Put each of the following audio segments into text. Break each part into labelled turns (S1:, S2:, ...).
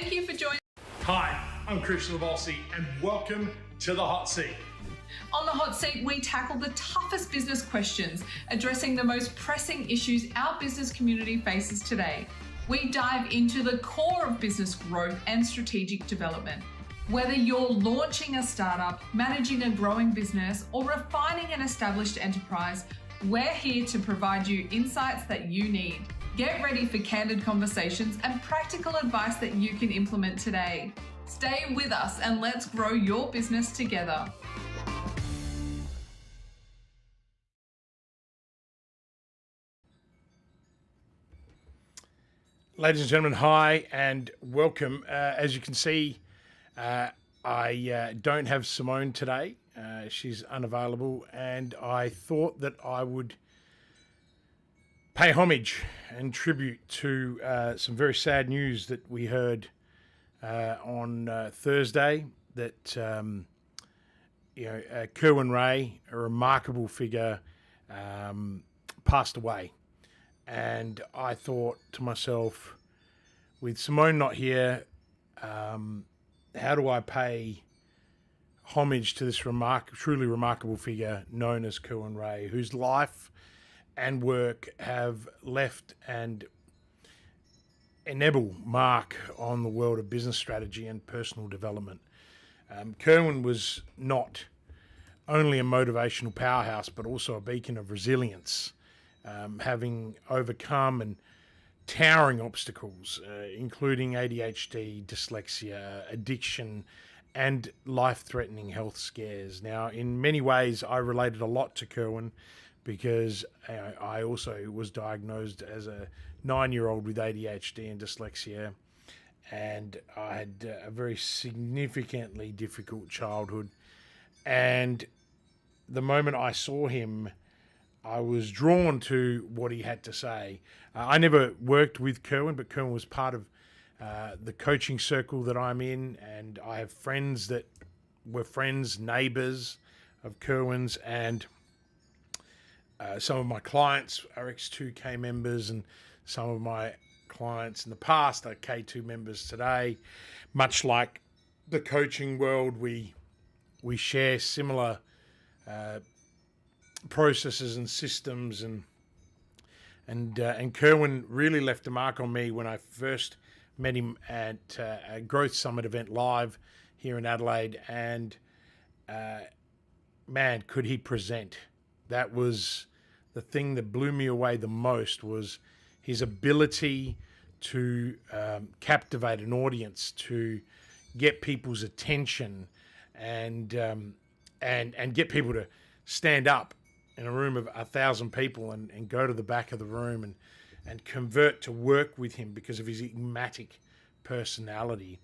S1: Thank you for joining.
S2: Hi, I'm Chris Lavolsi, and welcome to the Hot Seat.
S1: On the Hot Seat, we tackle the toughest business questions, addressing the most pressing issues our business community faces today. We dive into the core of business growth and strategic development. Whether you're launching a startup, managing a growing business, or refining an established enterprise, we're here to provide you insights that you need. Get ready for candid conversations and practical advice that you can implement today. Stay with us and let's grow your business together.
S2: Ladies and gentlemen, hi and welcome. As you can see, I don't have Simone today. She's unavailable, and I thought that I would pay homage and tribute to some very sad news that we heard on Thursday that Kerwin Rae, a remarkable figure, passed away. And I thought to myself, with Simone not here, how do I pay homage to this truly remarkable figure known as Kerwin Rae, whose life and work have left an indelible mark on the world of business strategy and personal development. Kerwin was not only a motivational powerhouse, but also a beacon of resilience, having overcome and towering obstacles, including ADHD, dyslexia, addiction, and life-threatening health scares. Now, in many ways, I related a lot to Kerwin because I also was diagnosed as a 9-year-old with ADHD and dyslexia, and I had a very significantly difficult childhood. And the moment I saw him, I was drawn to what he had to say. I never worked with Kerwin, but Kerwin was part of the coaching circle that I'm in, and I have friends that were friends, neighbours of Kerwin's, and some of my clients are X2K members, and some of my clients in the past are K2 members today. Much like the coaching world, we share similar processes and systems, and Kerwin really left a mark on me when I first met him at a Growth Summit event live here in Adelaide, and man, could he present. That was the thing that blew me away the most, was his ability to captivate an audience, to get people's attention, and get people to stand up in a room of 1,000 people and go to the back of the room and convert to work with him because of his enigmatic personality.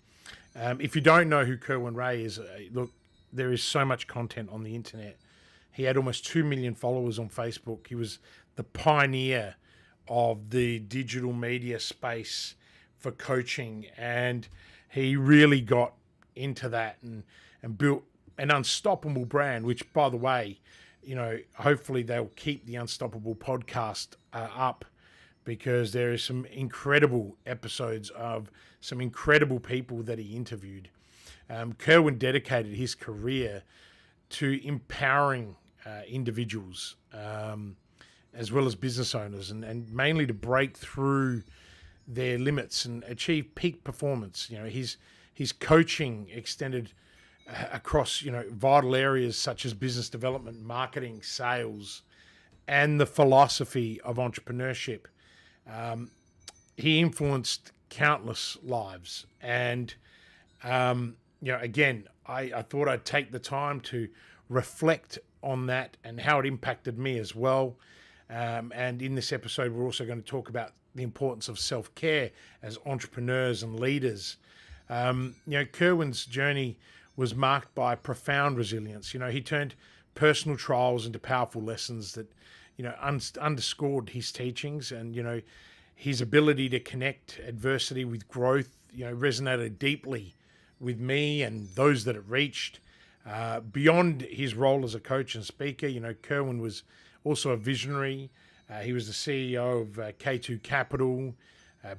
S2: If you don't know who Kerwin Rae is, look, there is so much content on the internet. He had almost 2 million followers on Facebook. He was the pioneer of the digital media space for coaching, and he really got into that and built an unstoppable brand, which, by the way, hopefully they'll keep the Unstoppable podcast up, because there is some incredible episodes of some incredible people that he interviewed. Kerwin dedicated his career to empowering individuals as well as business owners, and mainly to break through their limits and achieve peak performance. His coaching extended across vital areas such as business development, marketing, sales, and the philosophy of entrepreneurship. He influenced countless lives, and again, I thought I'd take the time to reflect on that and how it impacted me as well. And in this episode, we're also going to talk about the importance of self-care as entrepreneurs and leaders. Kerwin's journey was marked by profound resilience. He turned personal trials into powerful lessons that, underscored his teachings, and, his ability to connect adversity with growth, resonated deeply with me and those that it reached. Beyond his role as a coach and speaker, Kerwin was also a visionary. He was the CEO of K2 Capital,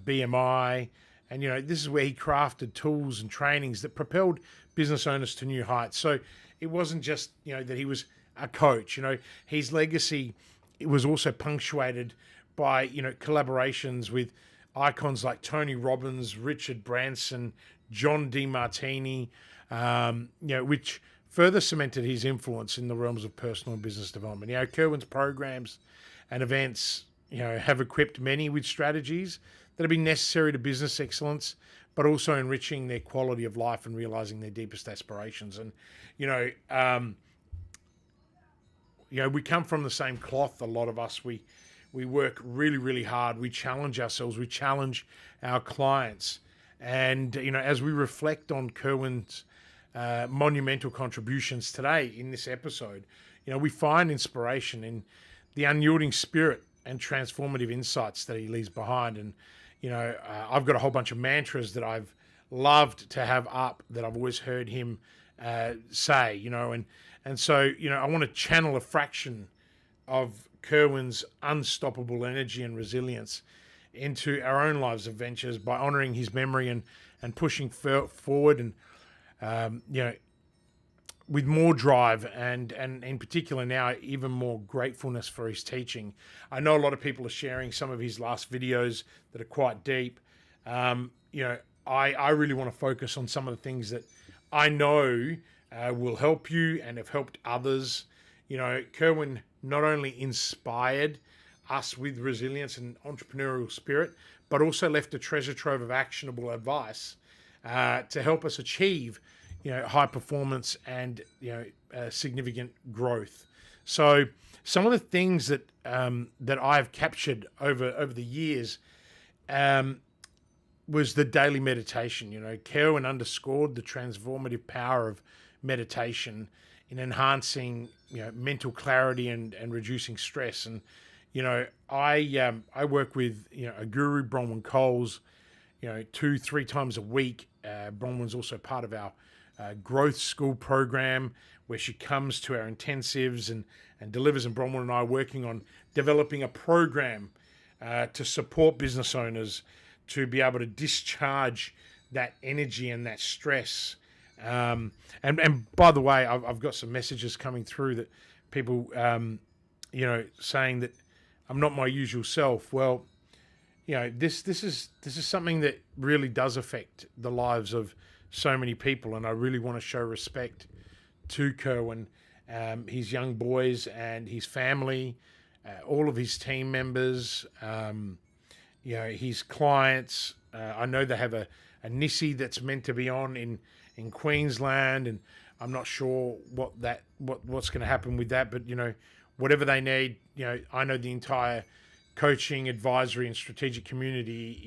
S2: BMI, And, this is where he crafted tools and trainings that propelled business owners to new heights. So it wasn't just, that he was a coach. His legacy, it was also punctuated by, collaborations with icons like Tony Robbins, Richard Branson, John DeMartini, which further cemented his influence in the realms of personal and business development. Kerwin's programs and events, have equipped many with strategies that have been necessary to business excellence, but also enriching their quality of life and realizing their deepest aspirations. And, we come from the same cloth, a lot of us. We work really, really hard. We challenge ourselves. We challenge our clients. And, as we reflect on Kerwin's monumental contributions today in this episode, we find inspiration in the unyielding spirit and transformative insights that he leaves behind. And, I've got a whole bunch of mantras that I've loved to have up that I've always heard him say, and so, I want to channel a fraction of Kerwin's unstoppable energy and resilience into our own lives of ventures by honoring his memory and pushing forward and, with more drive and in particular now even more gratefulness for his teaching. I know a lot of people are sharing some of his last videos that are quite deep. I really want to focus on some of the things that I know will help you and have helped others. Kerwin not only inspired us with resilience and entrepreneurial spirit, but also left a treasure trove of actionable advice to help us achieve high performance and significant growth. So some of the things that that I've captured over the years was the daily meditation. Kerwin underscored the transformative power of meditation in enhancing mental clarity and reducing stress. And I work with a guru, Bronwyn Coles, 2-3 times a week. Bronwyn's also part of our growth school program where she comes to our intensives and delivers. And Bronwyn and I are working on developing a program to support business owners to be able to discharge that energy and that stress. And by the way, I've got some messages coming through that people, saying that I'm not my usual self. Well, this is something that really does affect the lives of so many people, and I really want to show respect to Kerwin, his young boys and his family, all of his team members, his clients. I know they have a Nissi that's meant to be on in Queensland, and I'm not sure what's going to happen with that, but whatever they need, I know the entire coaching, advisory, and strategic community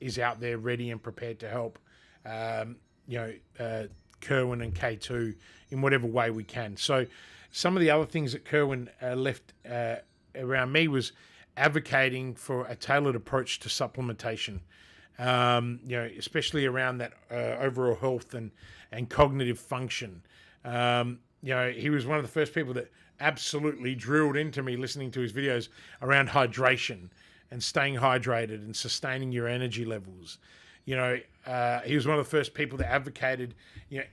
S2: is out there ready and prepared to help Kerwin and K2 in whatever way we can. So some of the other things that Kerwin left around me was advocating for a tailored approach to supplementation, especially around that overall health and cognitive function. He was one of the first people that absolutely drilled into me listening to his videos around hydration and staying hydrated and sustaining your energy levels. He was one of the first people that advocated,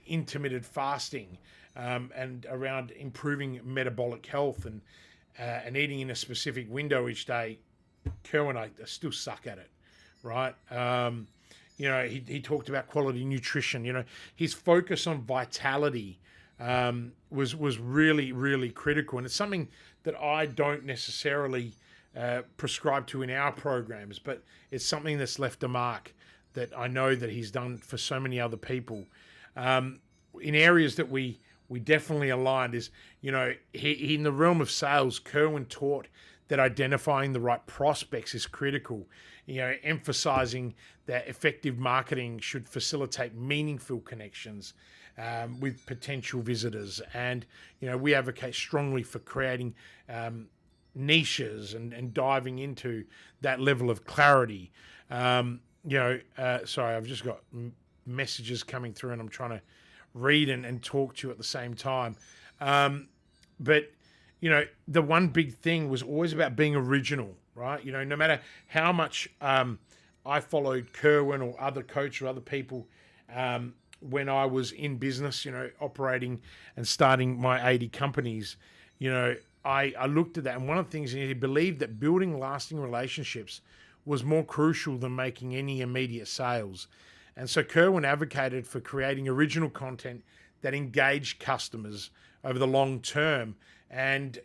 S2: intermittent fasting and around improving metabolic health and eating in a specific window each day. Kerwin, I still suck at it, right? He talked about quality nutrition. His focus on vitality was really, really critical. And it's something that I don't necessarily prescribe to in our programs, but it's something that's left a mark that I know that he's done for so many other people. In areas that we definitely aligned is, he in the realm of sales, Kerwin taught that identifying the right prospects is critical, emphasizing that effective marketing should facilitate meaningful connections with potential visitors. And, we advocate strongly for creating niches and diving into that level of clarity. Sorry, I've just got messages coming through and I'm trying to read and talk to you at the same time. But the one big thing was always about being original, right? No matter how much I followed Kerwin or other coach or other people when I was in business, operating and starting my 80 companies. I looked at that, and one of the things he believed that building lasting relationships was more crucial than making any immediate sales. And so Kerwin advocated for creating original content that engaged customers over the long term. And,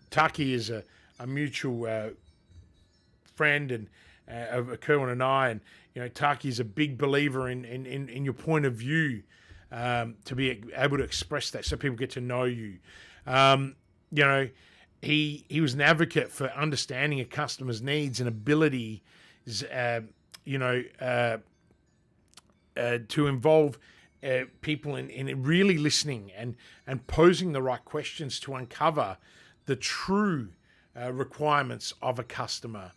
S2: Taki is a mutual friend and of Kerwin and I, and Taki is a big believer in your point of view, to be able to express that so people get to know you. He was an advocate for understanding a customer's needs and ability, to involve people in really listening and posing the right questions to uncover the true requirements of a customer.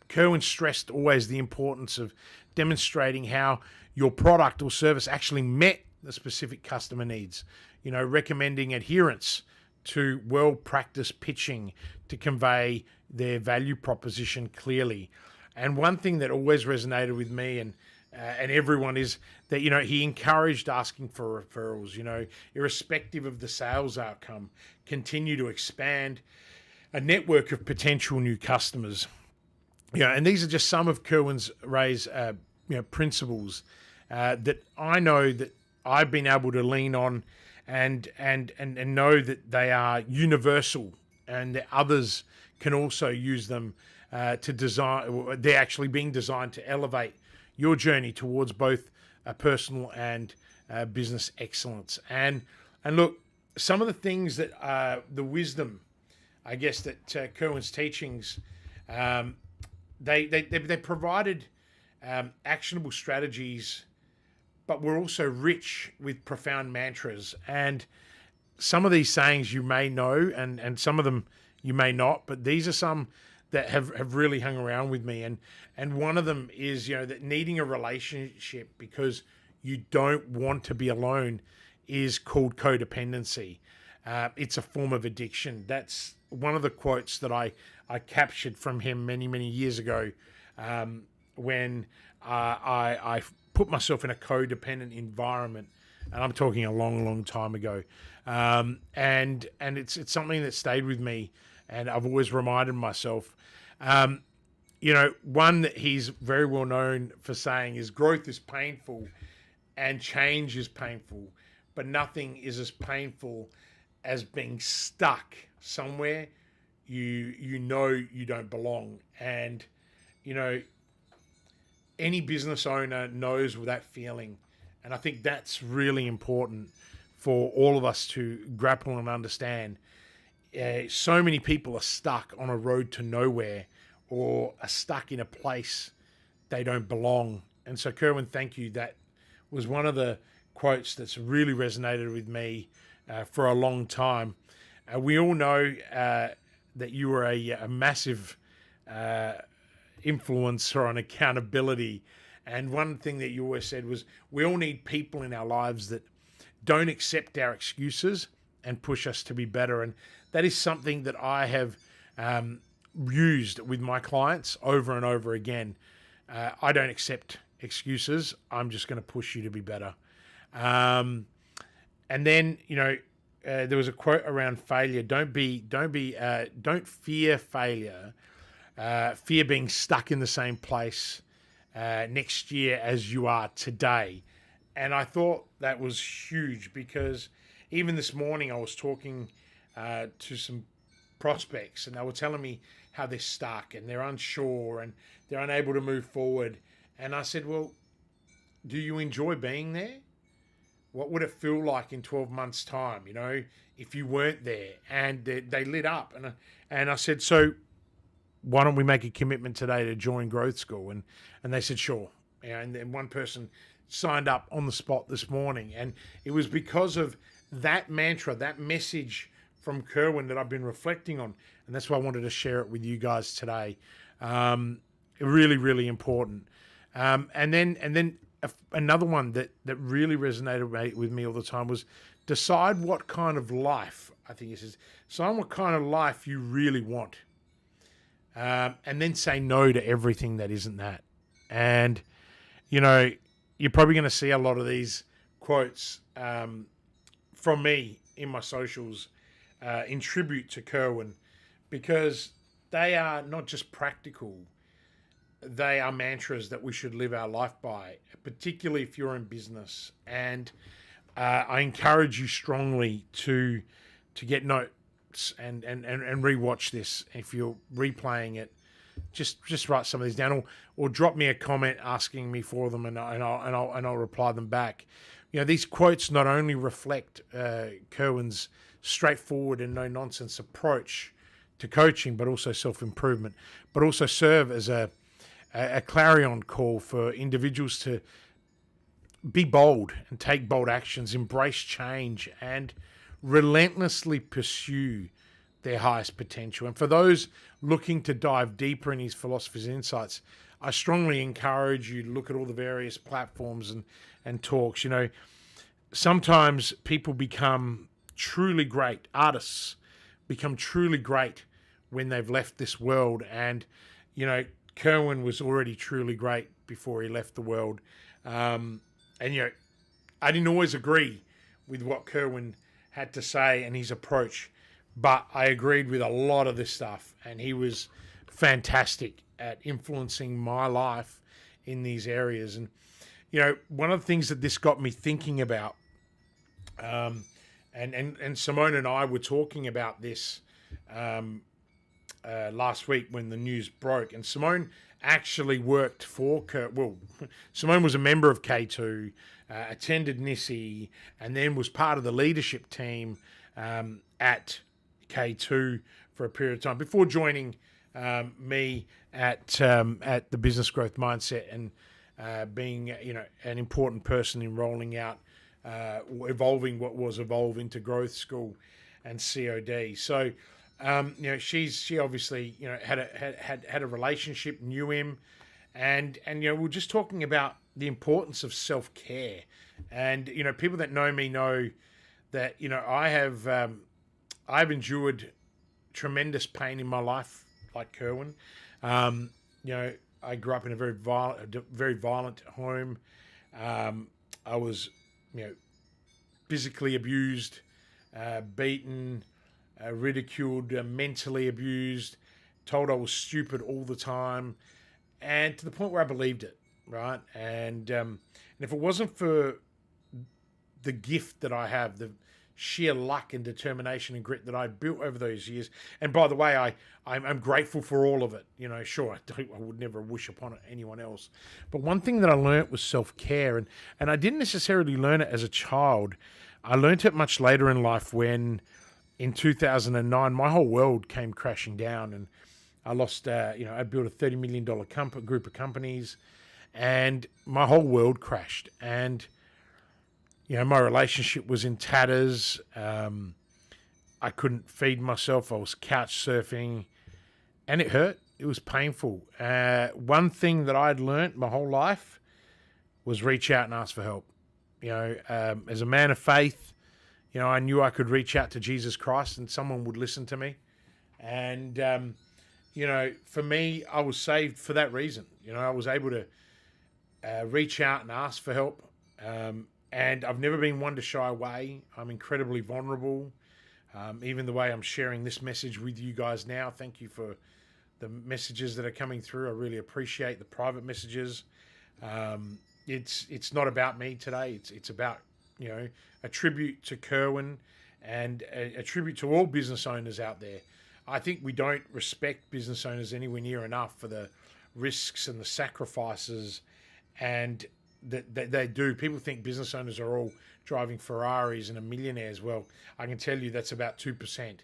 S2: Kerwin stressed always the importance of demonstrating how your product or service actually met the specific customer needs, recommending adherence to well-practiced pitching to convey their value proposition clearly. And one thing that always resonated with me and everyone is that, he encouraged asking for referrals, irrespective of the sales outcome, continue to expand a network of potential new customers. And these are just some of Kerwin Rae's, principles that I know that I've been able to lean on and know that they are universal and that others can also use them to design. They're actually being designed to elevate your journey towards both personal and business excellence. And look, some of the things that the wisdom, I guess, that Kerwin's teachings, they provided actionable strategies, but we're also rich with profound mantras. And some of these sayings you may know, and some of them you may not, but these are some that have really hung around with me. And one of them is, that needing a relationship because you don't want to be alone is called codependency. It's a form of addiction. That's one of the quotes that I captured from him many, many years ago, when I put myself in a codependent environment, and I'm talking a long, long time ago. And it's something that stayed with me, and I've always reminded myself. One that he's very well known for saying is growth is painful and change is painful, but nothing is as painful as being stuck somewhere you don't belong. And any business owner knows that feeling, and I think that's really important for all of us to grapple and understand. So many people are stuck on a road to nowhere, or are stuck in a place they don't belong. And so, Kerwin, thank you. That was one of the quotes that's really resonated with me for a long time. We all know that you were a massive influencer on accountability. And one thing that you always said was, we all need people in our lives that don't accept our excuses and push us to be better. And that is something that I have used with my clients over and over again. I don't accept excuses. I'm just going to push you to be better. And then, there was a quote around failure. Don't fear failure. Fear being stuck in the same place next year as you are today. And I thought that was huge, because even this morning I was talking to some prospects, and they were telling me how they're stuck and they're unsure and they're unable to move forward. And I said, well, do you enjoy being there? What would it feel like in 12 months' time, if you weren't there? And they lit up. And I said, so why don't we make a commitment today to join Growth School? And they said, sure. And then one person signed up on the spot this morning. And it was because of that mantra, that message from Kerwin that I've been reflecting on. And that's why I wanted to share it with you guys today. Really, really important. And then another one that really resonated with me all the time was decide what kind of life, I think it says, decide what kind of life you really want. and then say no to everything that isn't that. And, you know, you're probably going to see a lot of these quotes from me in my socials in tribute to Kerwin, because they are not just practical, they are mantras that we should live our life by, particularly if you're in business. And I encourage you strongly to get notes and rewatch this. If you're replaying it, just write some of these down, or drop me a comment asking me for them, and I'll reply them back. You know, these quotes not only reflect Kerwin's straightforward and no nonsense approach to coaching, but also self-improvement, but also serve as a clarion call for individuals to be bold and take bold actions, embrace change, and relentlessly pursue their highest potential. And for those looking to dive deeper in his philosophies and insights, I strongly encourage you to look at all the various platforms and talks. You know, sometimes people become truly great, artists become truly great when they've left this world. And, you know, Kerwin was already truly great before he left the world. And, you know, I didn't always agree with what Kerwin had to say and his approach, but I agreed with a lot of this stuff. And he was fantastic at influencing my life in these areas. And, you know, one of the things that this got me thinking about, and Simone and I were talking about this last week when the news broke, and Simone actually worked for Simone was a member of K2, attended NISI, and then was part of the leadership team at K2 for a period of time before joining me at the Business Growth Mindset, and being, you know, an important person in rolling out evolving what was Evolve into Growth School and COD. So you know, she obviously, you know, had a relationship, knew him, and you know, we're just talking about the importance of self-care. And, you know, people that know me know that, you know, I've endured tremendous pain in my life, like Kerwin. You know, I grew up in a very violent home. I was, you know, physically abused, beaten, ridiculed, mentally abused, told I was stupid all the time, and to the point where I believed it, right? And if it wasn't for the gift that I have, the sheer luck and determination and grit that I built over those years, and by the way, I'm grateful for all of it. You know, sure, I would never wish upon anyone else, but one thing that I learnt was self-care, and I didn't necessarily learn it as a child. I learnt it much later in life when, in 2009, my whole world came crashing down, and I lost, you know, I built a $30 million group of companies, and my whole world crashed. And, you know, my relationship was in tatters. I couldn't feed myself. I was couch surfing, and it hurt. It was painful. One thing that I'd learnt my whole life was reach out and ask for help. You know, as a man of faith, you know, I knew I could reach out to Jesus Christ and someone would listen to me. And, you know, for me, I was saved for that reason. You know, I was able to reach out and ask for help. And I've never been one to shy away. I'm incredibly vulnerable. Even the way I'm sharing this message with you guys now, thank you for the messages that are coming through. I really appreciate the private messages. It's not about me today. It's about, you know, a tribute to Kerwin and a tribute to all business owners out there. I think we don't respect business owners anywhere near enough for the risks and the sacrifices and that they do. People think business owners are all driving Ferraris and are millionaires. Well, I can tell you that's about 2%.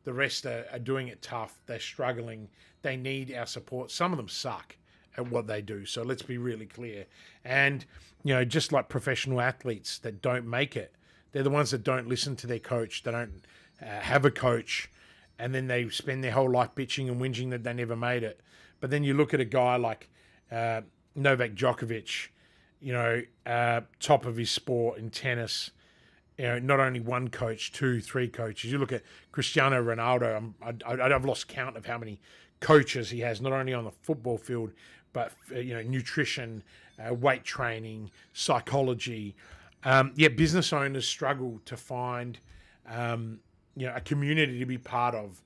S2: The rest are doing it tough. They're struggling. They need our support. Some of them suck at what they do. So let's be really clear. And, you know, just like professional athletes that don't make it, they're the ones that don't listen to their coach. They don't have a coach. And then they spend their whole life bitching and whinging that they never made it. But then you look at a guy like Novak Djokovic, you know, top of his sport in tennis, you know, not only one coach, 2, 3 coaches. You look at Cristiano Ronaldo, I've lost count of how many coaches he has, not only on the football field, but nutrition, weight training, psychology. Business owners struggle to find a community to be part of,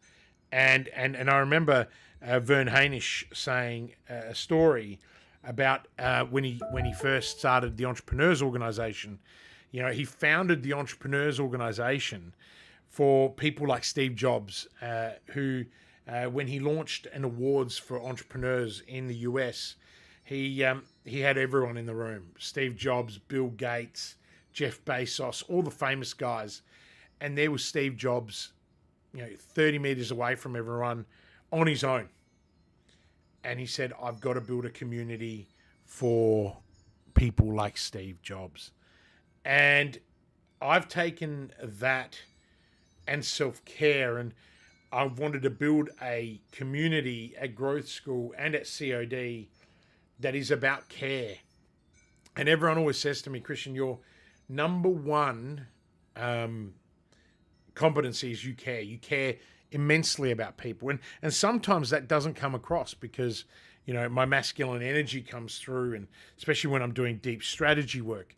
S2: and I remember Vern Hainish saying a story about when he first started the Entrepreneurs Organization. He founded the Entrepreneurs Organization for people like Steve Jobs, who, when he launched an awards for entrepreneurs in the US, he had everyone in the room: Steve Jobs, Bill Gates, Jeff Bezos, all the famous guys. And there was Steve Jobs, 30 meters away from everyone on his own. And he said, I've got to build a community for people like Steve Jobs. And I've taken that and self-care, and I've wanted to build a community at Growth School and at COD that is about care. And everyone always says to me, Christian, your number one competency is you care. You care immensely about people. And sometimes that doesn't come across because, my masculine energy comes through, and especially when I'm doing deep strategy work.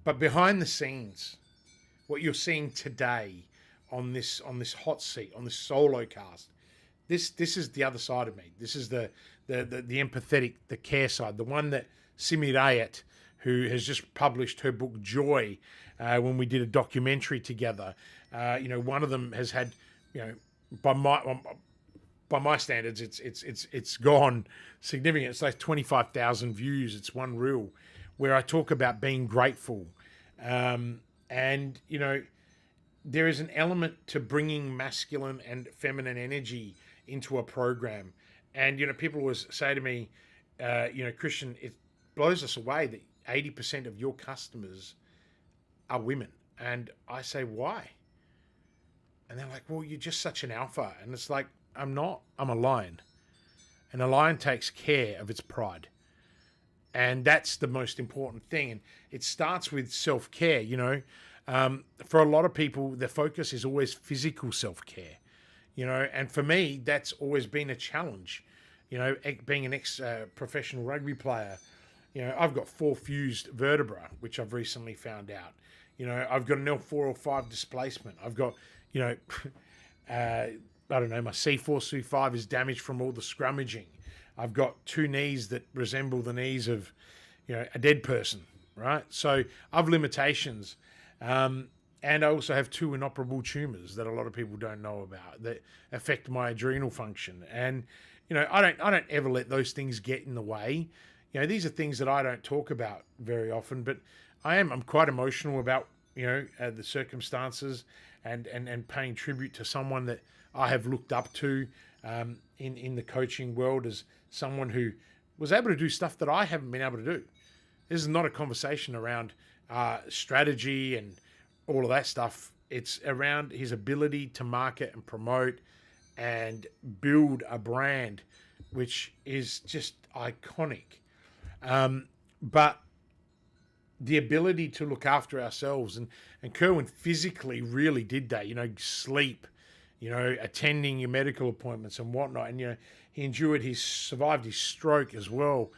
S2: But behind the scenes, what you're seeing today on this hot seat, on this solo cast, this is the other side of me. This is the empathetic, the care side, the one that Simi Rayet, who has just published her book Joy, when we did a documentary together. One of them has had, by my standards, it's gone significant. It's like 25,000 views. It's one reel where I talk about being grateful, and there is an element to bringing masculine and feminine energy into a program. And people always say to me, Christian, it blows us away that 80% of your customers are women. And I say, why? And they're like, well, you're just such an alpha. And it's like, I'm not. I'm a lion. And a lion takes care of its pride. And that's the most important thing. And it starts with self-care, For a lot of people, the focus is always physical self-care, And for me, that's always been a challenge. Being an ex-professional rugby player, I've got 4 fused vertebra, which I've recently found out. I've got an L4 or 5 displacement. I've got, my C4, C5 is damaged from all the scrummaging. I've got 2 knees that resemble the knees of, a dead person, right? So I've limitations. And I also have 2 inoperable tumors that a lot of people don't know about that affect my adrenal function. And, I don't ever let those things get in the way. These are things that I don't talk about very often, but I'm quite emotional about, the circumstances and paying tribute to someone that I have looked up to in the coaching world as someone who was able to do stuff that I haven't been able to do. This is not a conversation around strategy and all of that stuff. It's around his ability to market and promote and build a brand, which is just iconic. But the ability to look after ourselves, and Kerwin physically really did that, sleep, attending your medical appointments and whatnot. And, he survived his stroke as well.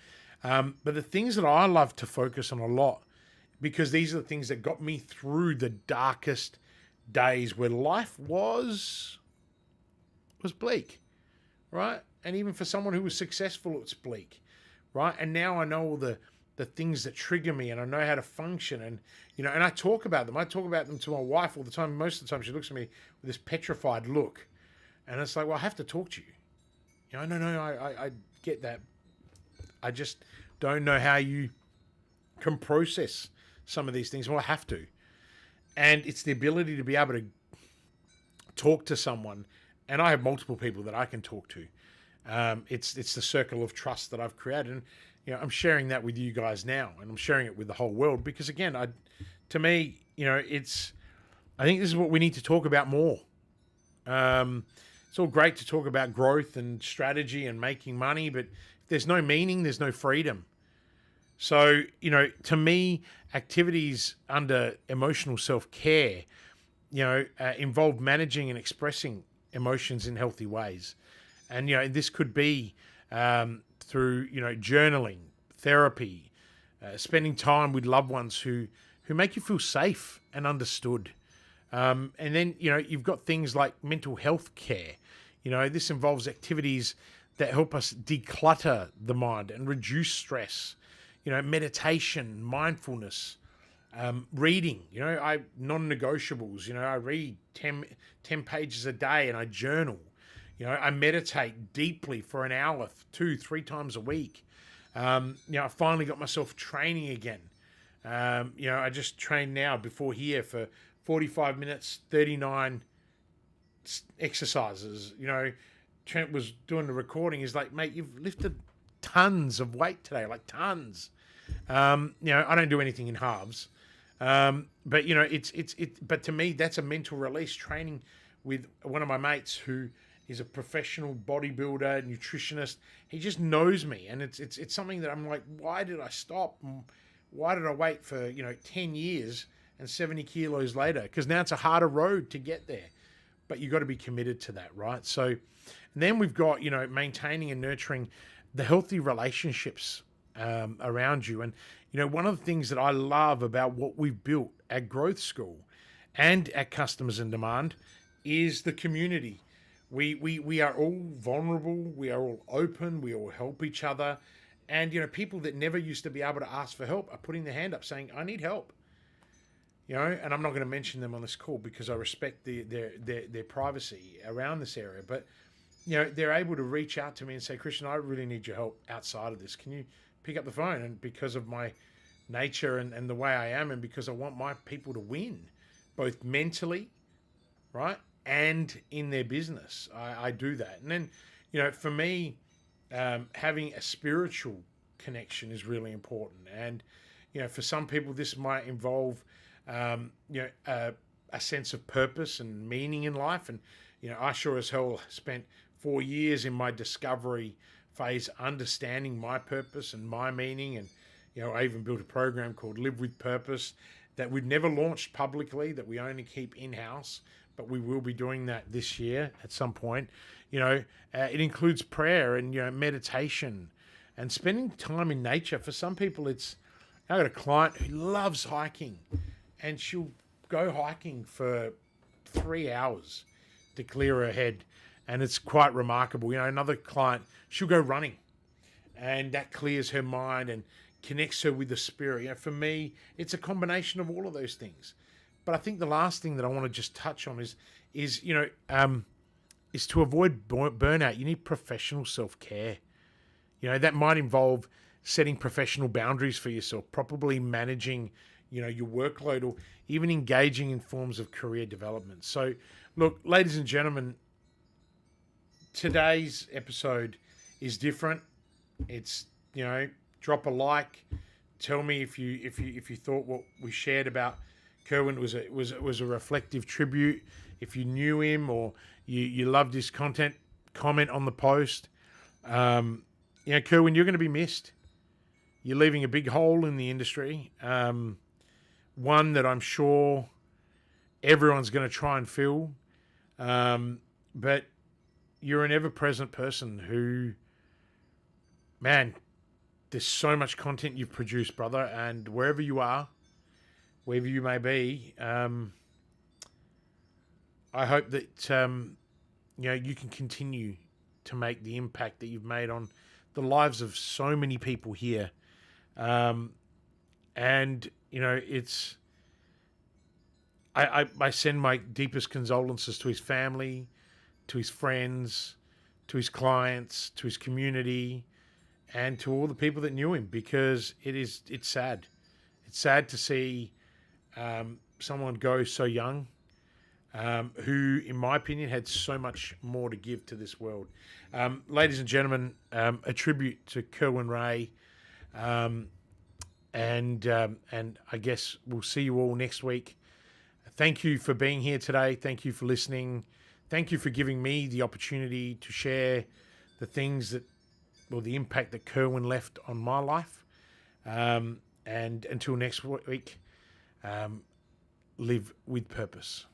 S2: But the things that I love to focus on a lot, because these are the things that got me through the darkest days where life was bleak, right? And even for someone who was successful, it's bleak, right? And now I know all the things that trigger me, and I know how to function, and and I talk about them. I talk about them to my wife all the time. Most of the time, she looks at me with this petrified look, and it's like, well, I have to talk to you. No, I get that. I just don't know how you can process some of these things. Well, I have to, and it's the ability to be able to talk to someone, and I have multiple people that I can talk to. It's the circle of trust that I've created, and I'm sharing that with you guys now, and I'm sharing it with the whole world because, again, I think this is what we need to talk about more. It's all great to talk about growth and strategy and making money, but if there's no meaning, there's no freedom. So, to me, activities under emotional self-care, involve managing and expressing emotions in healthy ways. And, this could be through, journaling, therapy, spending time with loved ones who make you feel safe and understood. And then, you've got things like mental health care. This involves activities that help us declutter the mind and reduce stress. Meditation, mindfulness, reading, non-negotiables. I read 10 pages a day and I journal. I meditate deeply for an hour, 2-3 times a week. I finally got myself training again. I just train now before here for 45 minutes, 39 exercises. Trent was doing the recording. He's like, mate, you've lifted tons of weight today, like tons. I don't do anything in halves. But but to me, that's a mental release. Training with one of my mates who is a professional bodybuilder, nutritionist. He just knows me. And it's something that I'm like, why did I stop? Why did I wait for, 10 years and 70 kilos later? Because now it's a harder road to get there. But you've got to be committed to that, right? So, and then we've got, maintaining and nurturing the healthy relationships around you. And, one of the things that I love about what we've built at Growth School and at Customers in Demand is the community. We are all vulnerable. We are all open. We all help each other. And, people that never used to be able to ask for help are putting their hand up saying, I need help. And I'm not going to mention them on this call because I respect their privacy around this area. But, they're able to reach out to me and say, Christian, I really need your help outside of this. Can you pick up the phone? And because of my nature and the way I am, and because I want my people to win, both mentally, right, and in their business, I do that. And then, for me, having a spiritual connection is really important. And, for some people, this might involve, a sense of purpose and meaning in life. And, I sure as hell spent 4 years in my discovery phase understanding my purpose and my meaning. And, I even built a program called Live with Purpose that we've never launched publicly, that we only keep in-house, but we will be doing that this year at some point. It includes prayer and, meditation and spending time in nature. For some people, I got a client who loves hiking, and she'll go hiking for 3 hours to clear her head. And it's quite remarkable. Another client, she'll go running, and that clears her mind and connects her with the spirit. For me, it's a combination of all of those things. But I think the last thing that I want to just touch on is to avoid burnout. You need professional self-care. That might involve setting professional boundaries for yourself, probably managing, your workload, or even engaging in forms of career development. So, look, ladies and gentlemen, today's episode is different. It's, drop a like. Tell me if you thought what we shared about Kerwin was a reflective tribute. If you knew him or you loved his content, comment on the post. Kerwin, you're going to be missed. You're leaving a big hole in the industry, one that I'm sure everyone's going to try and fill. But you're an ever-present person who, man, there's so much content you've produced, brother, and wherever you are, wherever you may be, I hope that you can continue to make the impact that you've made on the lives of so many people here. It's I send my deepest condolences to his family, to his friends, to his clients, to his community, and to all the people that knew him, because it's sad. It's sad to see someone go so young, who, in my opinion, had so much more to give to this world. Ladies and gentlemen, a tribute to Kerwin Rae, and I guess we'll see you all next week. Thank you for being here today. Thank you for listening. Thank you for giving me the opportunity to share the the impact that Kerwin left on my life. And until next week, live with purpose.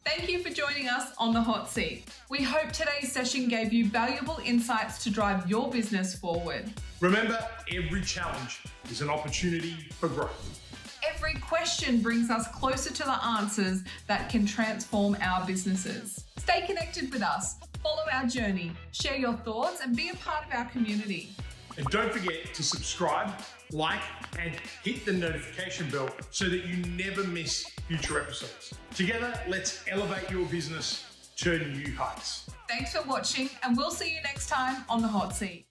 S1: Thank you for joining us on the hot seat. We hope today's session gave you valuable insights to drive your business forward.
S2: Remember, every challenge is an opportunity for growth.
S1: Every question brings us closer to the answers that can transform our businesses. Stay connected with us, follow our journey, share your thoughts, and be a part of our community.
S2: And don't forget to subscribe, like, and hit the notification bell so that you never miss future episodes. Together, let's elevate your business to new heights.
S1: Thanks for watching, and we'll see you next time on the hot seat.